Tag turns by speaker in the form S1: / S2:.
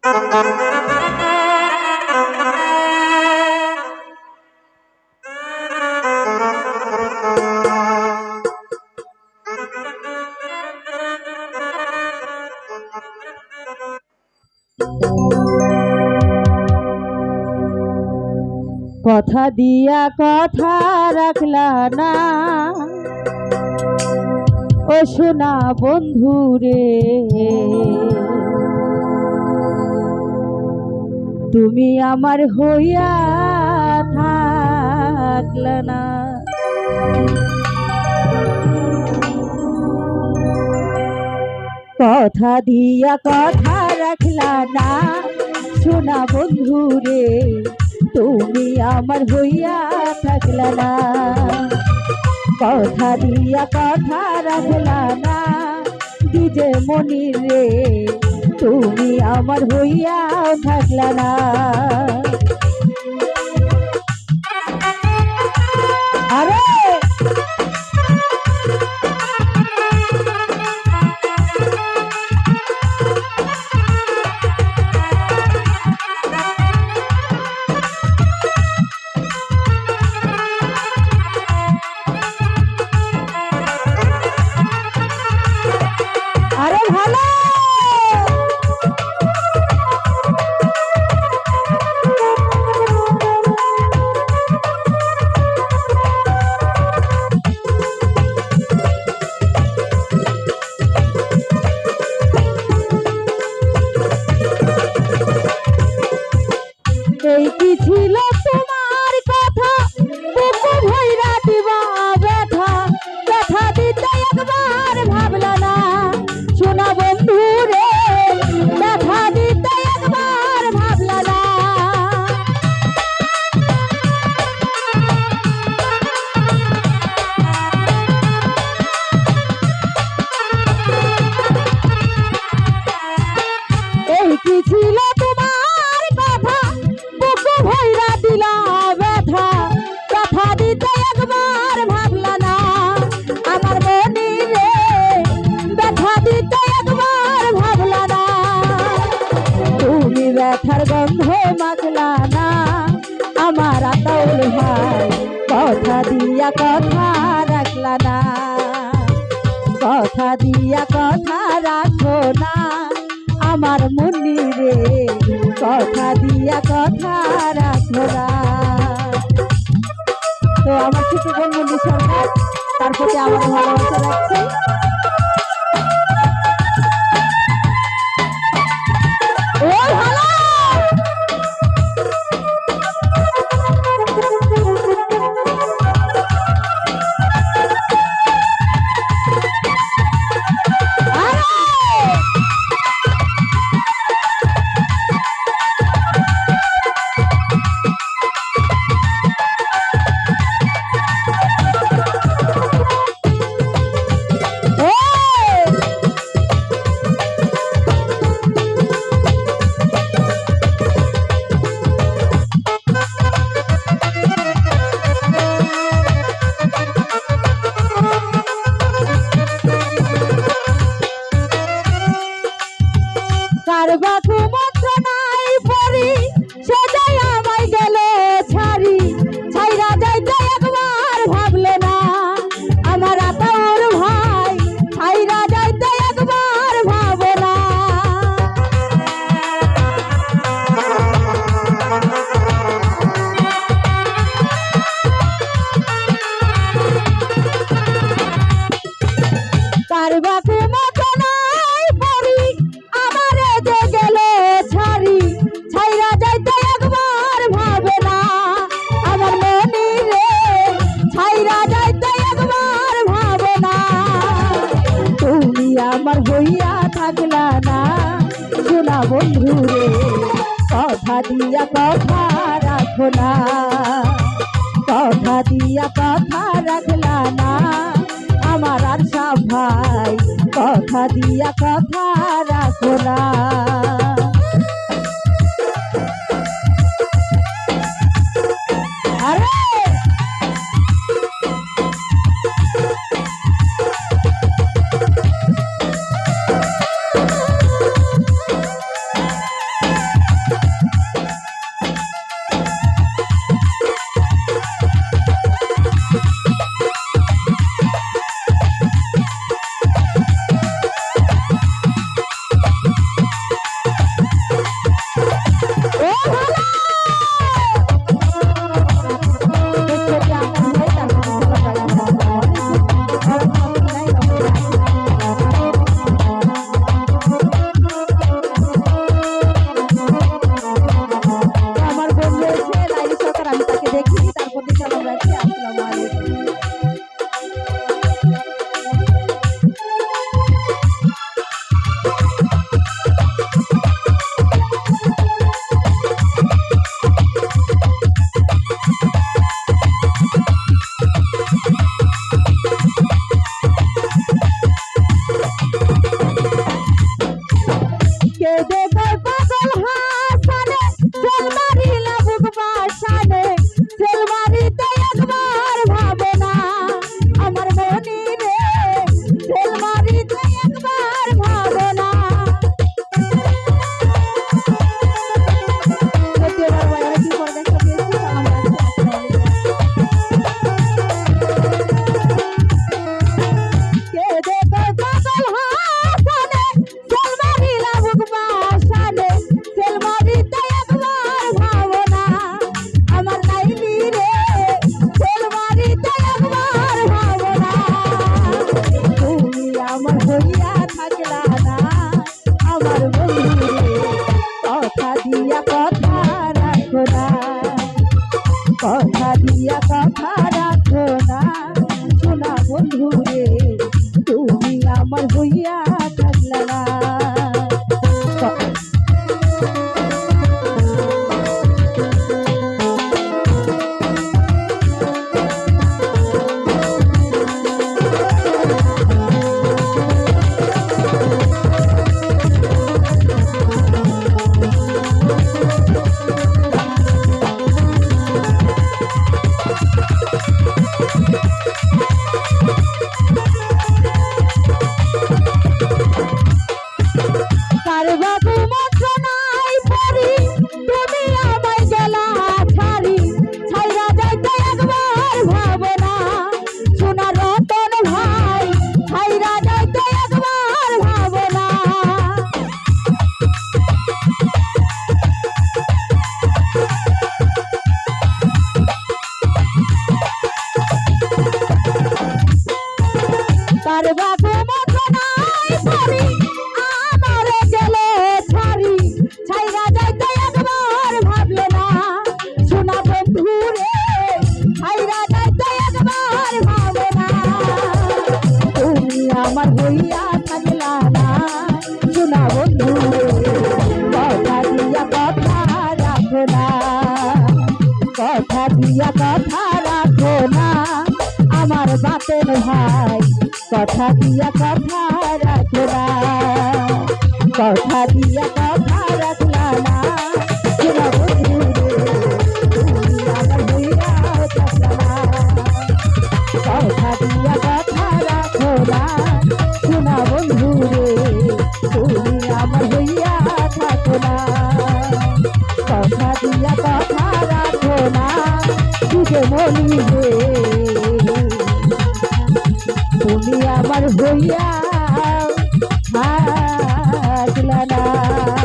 S1: কথা দিয়া কথা রাখলা না ও সোনা বন্ধু রে, তুমি আমার হইয়া থাকলা না। কথা দিয়া কথা রাখলা না সোনা বন্ধু রে, তুমি আমার হইয়া থাকলা না। কথা দিয়া কথা রাখলা না দিজে মনির রে, তুমি আমার হইয়া থাকলা না। আরে এই কি ছিল তোমার কথা, বুকু ভইরা দিবা ব্যথা, ব্যথা দিতে একবার ভাবলা না সোনা বন্ধু রে, ব্যথা দিতে একবার ভাবলা না। এই কি ছিল তোমার কথা, বুকু ভইরা দিলা ব্যথা, কথা দিতে একবার ভাবলা না আমার মনি রে, ব্যথা দিতে একবার ভাবলা না। তুমি ব্যথার গন্ধ মাখলা না আমার আতাউল ভাই, কথা দিয়া কথা রাখলা না। কথা দিয়া কথা রাখো না আমার মনি রে, কথা দিয়া কথা রাখো না। তো আমার ছোট বোন মনি সরকার, তার প্রতি আমার ভালোবাসা রাখছি। ও ভালো বাকু মাত্র নাই পরি, সেটাই আমায় গেল ছাড়ি, ছাইরা যাইতে একবার ভাবলে না আমার আতাউর ভাই, ছাইরা যাইতে একবার ভাবে না। তার বাকু মাত্র নাই পরি, আমারে যে গেলে ছাড়ি, ছাইরা যাইতে একবার ভাবে না আমার মনি রে, ছাইরা যাইতে একবার ভাবে না। তুমি আমার হইয়া থাকলা না সোনা বন্ধু রে, কথা দিয়া কথা রাখো না। কথা দিয়া কথা রাখলা না আমার আরশা ভাই, কথা দিয়া কথা রাখো না। আরে কই পাগল হাসানে তেল মারিলা বুক বাসানে তেল মারিতে একবার ভাবে না আমার মনি রে তেল মারিতে একবার ভাবে না দেখতে এবার বাইরে কি করে দেখতে পেয়েছি আমার কে দেখো পাগল হাসানে তেল মারিলা বুক বাসানে তেল মারিতে একবার ভাবে না আমার নাইলি রে তেল মারিতে একবার ভাবে না তুমি আমার হইয়া থাকলা না আমার বন্ধু রে কথা দিয়া কথা রাখো না কথা দিয়া কথা রাখো না শোনা বন্ধু রে তুমি আমার হইয়া থাকলা না কার বাবু মন্ত্র নাই পড়ি তুমি আমায় গেলা ছাড়ি ছাইরা যাইতে একবার ভাবো না সোনা রতন ভাই ছাইরা যাইতে একবার ভাবো না কার বাবু মন্ত্র নাই পড়ি আমারে গেলে ছাড়ি ছাইরা যাইতে একবার ভাবলে না সোনা বন্ধু রে ছাইরা যাইতে একবার ভাবে না তুমি আমার হইয়া থাকলা না সোনা বন্ধু রে কথা দিয়া কথা রাখো না কথা দিয়া কথা রাখো না আমার বাতের ভাই কথা দিয়া কথা রাখো না কথা দিয়া কথা রাখলা না শোনা বন্ধু রে তুমি আমার হইয়া থাকলা না কথা দিয়া কথা রাখো না শোনা বন্ধু রে তুমি আমার হইয়া থাকো না কথা দিয়া কথা রাখো না তুঝে মনি রে তুমি আমার হইয়া থাকলা না।